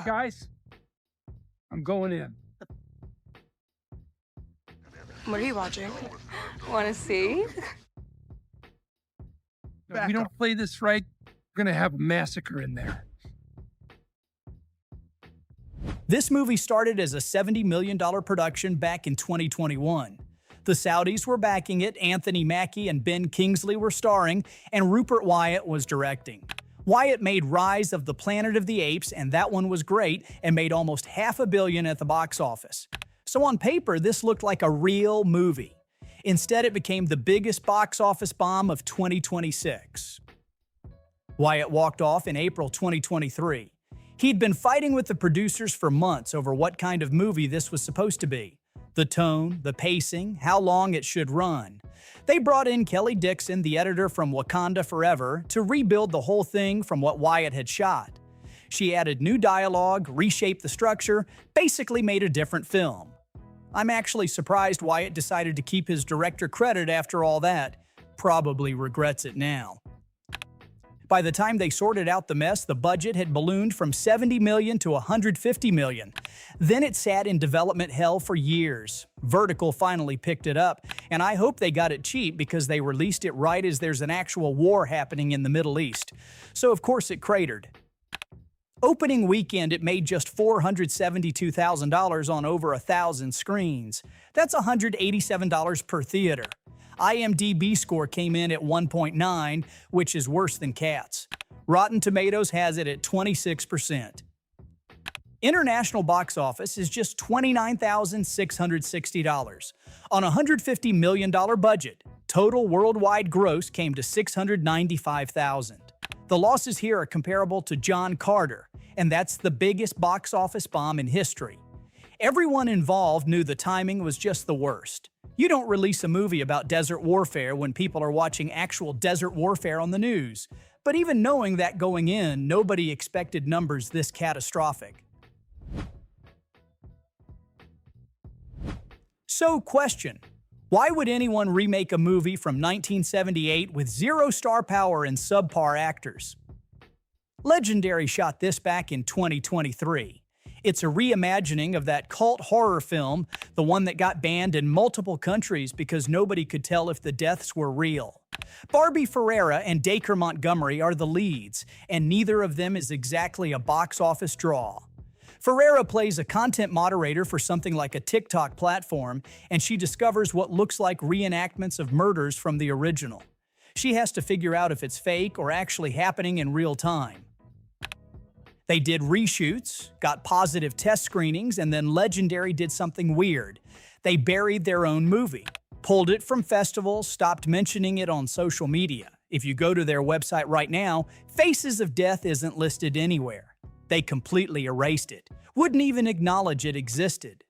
Guys, I'm going in. What are you watching? Want to see? If we don't play this right, we're gonna have a massacre in there. This movie started as a $70 million production back in 2021. The Saudis were backing it, Anthony Mackie and Ben Kingsley were starring, and Rupert Wyatt was directing. Wyatt made Rise of the Planet of the Apes, and that one was great and made almost $500 million at the box office. So on paper, this looked like a real movie. Instead, it became the biggest box office bomb of 2026. Wyatt walked off in April 2023. He'd been fighting with the producers for months over what kind of movie this was supposed to be. The tone, the pacing, how long it should run. They brought in Kelly Dixon, the editor from Wakanda Forever, to rebuild the whole thing from what Wyatt had shot. She added new dialogue, reshaped the structure, basically made a different film. I'm actually surprised Wyatt decided to keep his director credit after all that. Probably regrets it now. By the time they sorted out the mess, the budget had ballooned from $70 million to $150 million. Then it sat in development hell for years. Vertical finally picked it up, and I hope they got it cheap because they released it right as there's an actual war happening in the Middle East. So of course it cratered. Opening weekend, it made just $472,000 on over 1,000 screens. That's $187 per theater. IMDb score came in at 1.9, which is worse than Cats. Rotten Tomatoes has it at 26%. International box office is just $29,660. On a $150 million budget, total worldwide gross came to $695,000. The losses here are comparable to John Carter, and that's the biggest box office bomb in history. Everyone involved knew the timing was just the worst. You don't release a movie about desert warfare when people are watching actual desert warfare on the news. But even knowing that going in, nobody expected numbers this catastrophic. So, question. Why would anyone remake a movie from 1978 with zero star power and subpar actors? Legendary shot this back in 2023. It's a reimagining of that cult horror film, the one that got banned in multiple countries because nobody could tell if the deaths were real. Barbie Ferreira and Dacre Montgomery are the leads, and neither of them is exactly a box office draw. Ferreira plays a content moderator for something like a TikTok platform, and she discovers what looks like reenactments of murders from the original. She has to figure out if it's fake or actually happening in real time. They did reshoots, got positive test screenings, and then Legendary did something weird. They buried their own movie, pulled it from festivals, stopped mentioning it on social media. If you go to their website right now, Faces of Death isn't listed anywhere. They completely erased it, wouldn't even acknowledge it existed.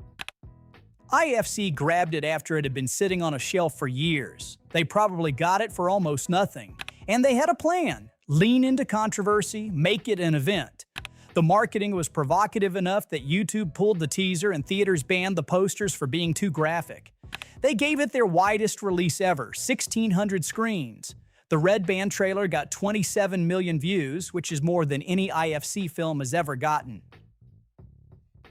IFC grabbed it after it had been sitting on a shelf for years. They probably got it for almost nothing. And they had a plan. Lean into controversy, make it an event. The marketing was provocative enough that YouTube pulled the teaser and theaters banned the posters for being too graphic. They gave it their widest release ever, 1,600 screens. The Red Band trailer got 27 million views, which is more than any IFC film has ever gotten.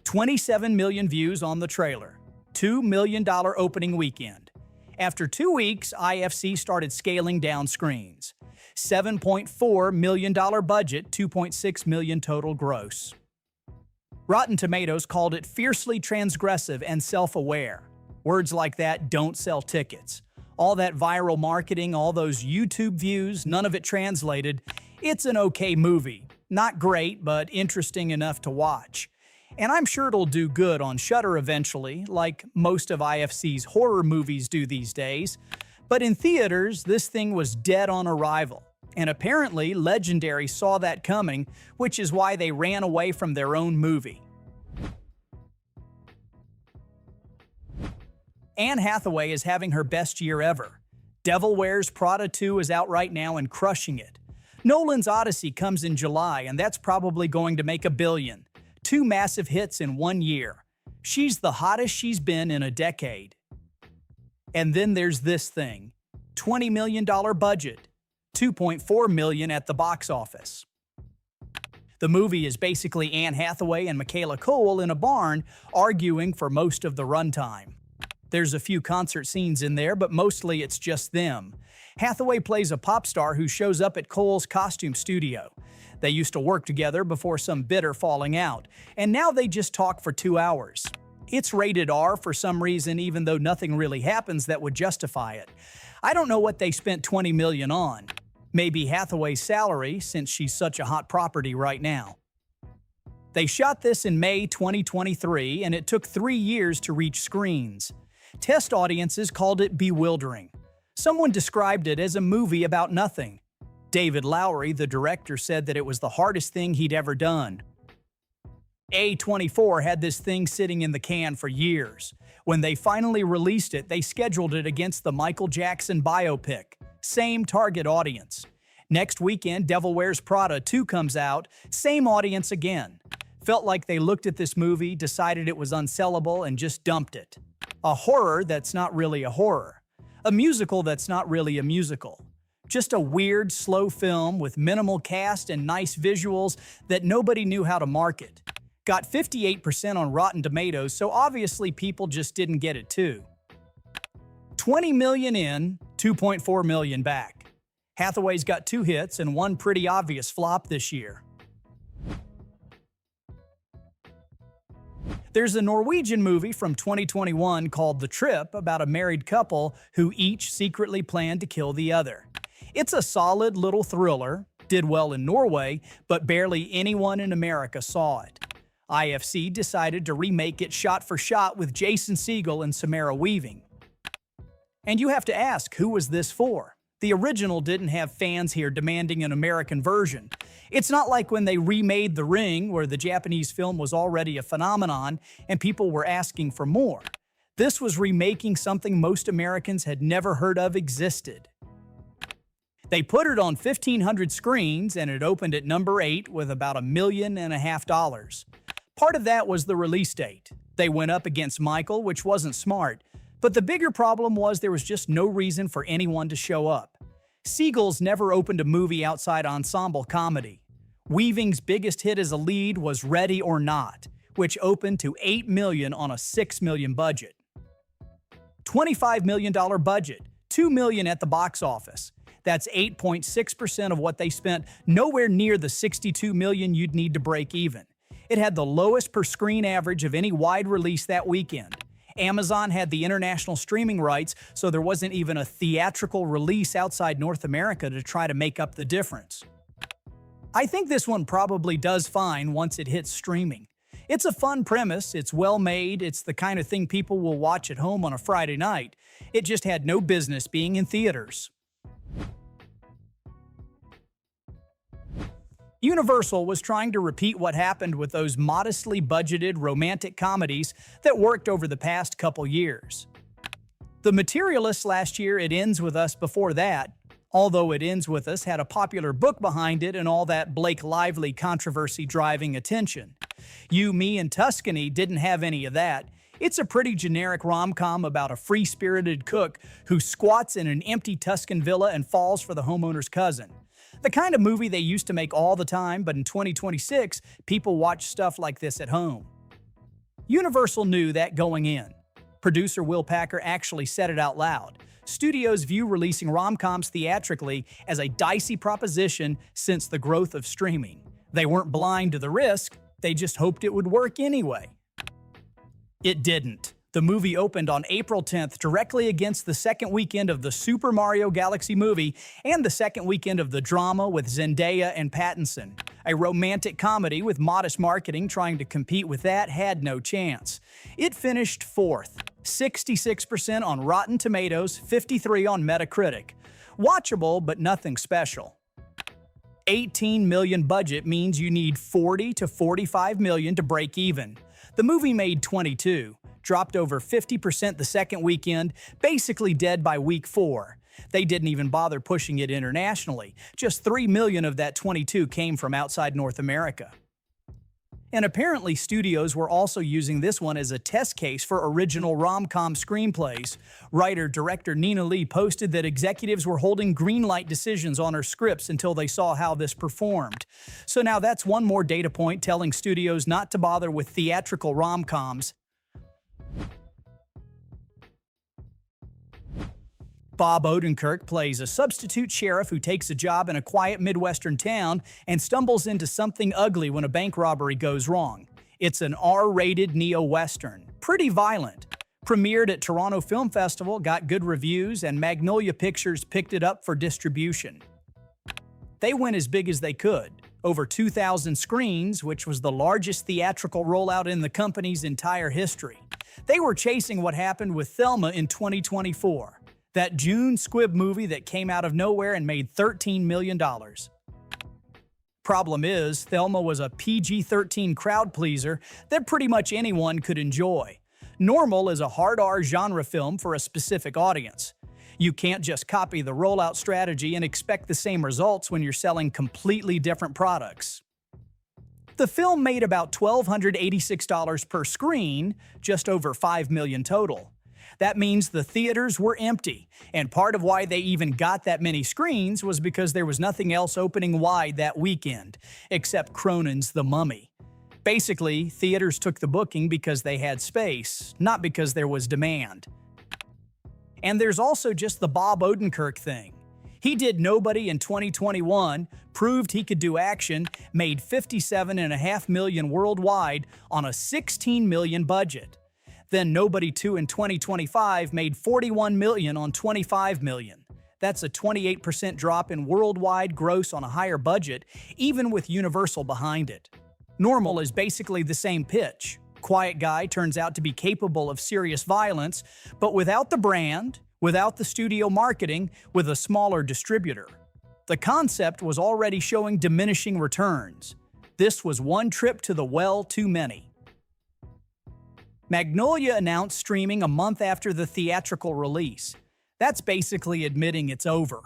27 million views on the trailer. $2 million opening weekend. After 2 weeks, IFC started scaling down screens. $7.4 million budget, $2.6 million total gross. Rotten Tomatoes called it fiercely transgressive and self-aware. Words like that don't sell tickets. All that viral marketing, all those YouTube views, none of it translated. It's an okay movie. Not great, but interesting enough to watch. And I'm sure it'll do good on Shudder eventually, like most of IFC's horror movies do these days. But in theaters, this thing was dead on arrival. And apparently, Legendary saw that coming, which is why they ran away from their own movie. Anne Hathaway is having her best year ever. Devil Wears Prada 2 is out right now and crushing it. Nolan's Odyssey comes in July, and that's probably going to make $1 billion. 2 massive hits in 1 year. She's the hottest she's been in a decade. And then there's this thing. $20 million budget. $2.4 million at the box office. The movie is basically Anne Hathaway and Michaela Cole in a barn arguing for most of the runtime. There's a few concert scenes in there, but mostly it's just them. Hathaway plays a pop star who shows up at Cole's costume studio. They used to work together before some bitter falling out, and now they just talk for 2 hours. It's rated R for some reason, even though nothing really happens that would justify it. I don't know what they spent $20 million on. Maybe Hathaway's salary, since she's such a hot property right now. They shot this in May 2023, and it took 3 years to reach screens. Test audiences called it bewildering. Someone described it as a movie about nothing. David Lowery, the director, said that it was the hardest thing he'd ever done. A24 had this thing sitting in the can for years. When they finally released it, they scheduled it against the Michael Jackson biopic. Same target audience. Next weekend, Devil Wears Prada 2 comes out, same audience again. Felt like they looked at this movie, decided it was unsellable, and just dumped it. A horror that's not really a horror. A musical that's not really a musical. Just a weird, slow film with minimal cast and nice visuals that nobody knew how to market. Got 58% on Rotten Tomatoes, so obviously people just didn't get it too. 20 million in, 2.4 million back. Hathaway's got 2 hits and 1 pretty obvious flop this year. There's a Norwegian movie from 2021 called The Trip about a married couple who each secretly planned to kill the other. It's a solid little thriller, did well in Norway, but barely anyone in America saw it. IFC decided to remake it shot for shot with Jason Segel and Samara Weaving. And you have to ask, who was this for? The original didn't have fans here demanding an American version. It's not like when they remade The Ring, where the Japanese film was already a phenomenon and people were asking for more. This was remaking something most Americans had never heard of existed. They put it on 1,500 screens and it opened at number 8 with about $1.5 million. Part of that was the release date. They went up against Michael, which wasn't smart. But the bigger problem was there was just no reason for anyone to show up. Segel's never opened a movie outside ensemble comedy. Weaving's biggest hit as a lead was Ready or Not, which opened to $8 million on a $6 million budget. $25 million budget, $2 million at the box office. That's 8.6% of what they spent, nowhere near the $62 million you'd need to break even. It had the lowest per screen average of any wide release that weekend. Amazon had the international streaming rights, so there wasn't even a theatrical release outside North America to try to make up the difference. I think this one probably does fine once it hits streaming. It's a fun premise, it's well made, it's the kind of thing people will watch at home on a Friday night. It just had no business being in theaters. Universal was trying to repeat what happened with those modestly budgeted romantic comedies that worked over the past couple years. The Materialists last year, It Ends With Us before that, although It Ends With Us had a popular book behind it and all that Blake Lively controversy driving attention. You, Me, and Tuscany didn't have any of that. It's a pretty generic rom-com about a free-spirited cook who squats in an empty Tuscan villa and falls for the homeowner's cousin. The kind of movie they used to make all the time, but in 2026, people watch stuff like this at home. Universal knew that going in. Producer Will Packer actually said it out loud. Studios view releasing rom-coms theatrically as a dicey proposition since the growth of streaming. They weren't blind to the risk, they just hoped it would work anyway. It didn't. The movie opened on April 10th directly against the second weekend of the Super Mario Galaxy movie and the second weekend of the drama with Zendaya and Pattinson. A romantic comedy with modest marketing trying to compete with that had no chance. It finished 4th, 66% on Rotten Tomatoes, 53% on Metacritic. Watchable, but nothing special. $18 million budget means you need $40 to $45 million to break even. The movie made 22. Dropped over 50% the second weekend, basically dead by week 4. They didn't even bother pushing it internationally. Just $3 million of that 22 came from outside North America. And apparently studios were also using this one as a test case for original rom-com screenplays. Writer-director Nina Lee posted that executives were holding green light decisions on her scripts until they saw how this performed. So now that's one more data point telling studios not to bother with theatrical rom-coms. Bob Odenkirk plays a substitute sheriff who takes a job in a quiet Midwestern town and stumbles into something ugly when a bank robbery goes wrong. It's an R-rated neo-western, pretty violent. Premiered at Toronto Film Festival, got good reviews, and Magnolia Pictures picked it up for distribution. They went as big as they could, over 2,000 screens, which was the largest theatrical rollout in the company's entire history. They were chasing what happened with Thelma in 2024. That June squib movie that came out of nowhere and made $13 million. Problem is, Thelma was a PG-13 crowd pleaser that pretty much anyone could enjoy. Normal is a hard R genre film for a specific audience. You can't just copy the rollout strategy and expect the same results when you're selling completely different products. The film made about $1,286 per screen, just over $5 million total. That means the theaters were empty, and part of why they even got that many screens was because there was nothing else opening wide that weekend, except Cronin's The Mummy. Basically, theaters took the booking because they had space, not because there was demand. And there's also just the Bob Odenkirk thing. He did Nobody in 2021, proved he could do action, made $57.5 million worldwide on a $16 million budget. Then Nobody 2 in 2025 made $41 million on $25 million. That's a 28% drop in worldwide gross on a higher budget, even with Universal behind it. Normal is basically the same pitch. Quiet Guy turns out to be capable of serious violence, but without the brand, without the studio marketing, with a smaller distributor. The concept was already showing diminishing returns. This was one trip to the well too many. Magnolia announced streaming a month after the theatrical release. That's basically admitting it's over.